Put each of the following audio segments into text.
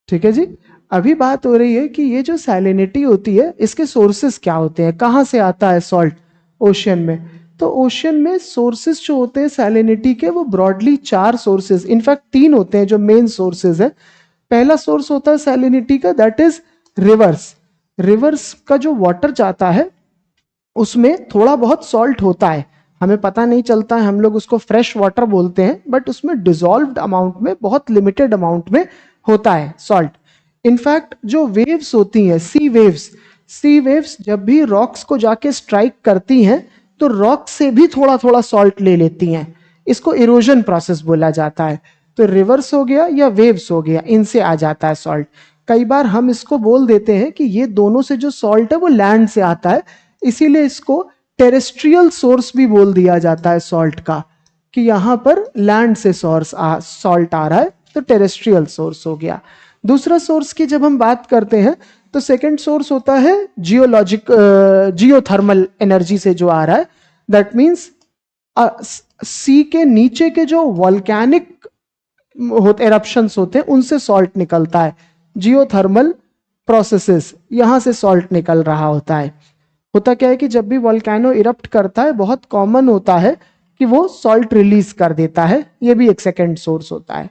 ठीक है जी। अभी बात हो रही है कि ये जो सैलिनिटी होती है इसके सोर्सेस क्या होते हैं, कहाँ से आता है सॉल्ट ओशियन में। तो ओशियन में सोर्सेस जो होते हैं सैलिनिटी के वो ब्रॉडली 4 सोर्सेस, इनफैक्ट 3 होते हैं जो मेन सोर्सेस है। पहला सोर्स होता है सैलिनिटी का, दैट इज रिवर्स। रिवर्स का जो वाटर जाता है उसमें थोड़ा बहुत सॉल्ट होता है, हमें पता नहीं चलता है, हम लोग उसको फ्रेश वाटर बोलते हैं, बट उसमें डिजॉल्व्ड अमाउंट में, बहुत लिमिटेड अमाउंट में होता है सॉल्ट। इनफैक्ट जो वेव्स होती हैं, सी वेव्स जब भी रॉक्स को जाके स्ट्राइक करती हैं तो रॉक से भी थोड़ा थोड़ा सॉल्ट ले लेती हैं। इसको इरोजन प्रोसेस बोला जाता है। तो रिवर्स हो गया या वेव्स हो गया, इनसे आ जाता है सॉल्ट। कई बार हम इसको बोल देते हैं कि ये दोनों से जो सॉल्ट है वो लैंड से आता है, इसीलिए इसको टेरेस्ट्रियल सोर्स भी बोल दिया जाता है सॉल्ट का, कि यहां पर लैंड से सॉल्ट आ रहा है, तो टेरेस्ट्रियल सोर्स हो गया। दूसरा सोर्स की जब हम बात करते हैं तो सेकंड सोर्स होता है जियोथर्मल एनर्जी से जो आ रहा है। दैट मींस सी के नीचे के जो वॉल्केनिक एरप्शंस होते हैं उनसे सॉल्ट निकलता है। जियोथर्मल प्रोसेसेस, यहां से सॉल्ट निकल रहा होता है। होता क्या है कि जब भी वॉल्केनो इरप्ट करता है बहुत कॉमन होता है कि वो सॉल्ट रिलीज कर देता है, ये भी एक सेकेंड सोर्स होता है।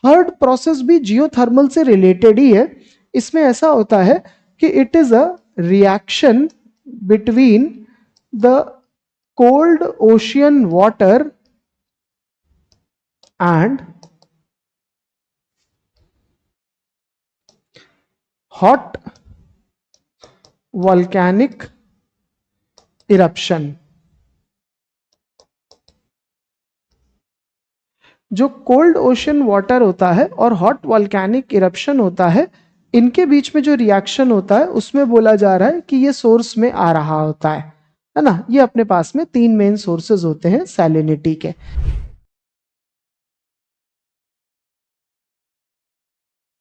थर्ड प्रोसेस भी जियोथर्मल से रिलेटेड ही है। इसमें ऐसा होता है कि it is a reaction between the cold ocean water and hot volcanic eruption. जो कोल्ड ओशन वाटर होता है और हॉट वॉल्केनिक इरप्शन होता है, इनके बीच में जो रिएक्शन होता है उसमें बोला जा रहा है कि ये सोर्स में आ रहा होता है ना। ये अपने पास में 3 मेन सोर्सेज होते हैं सैलिनिटी के।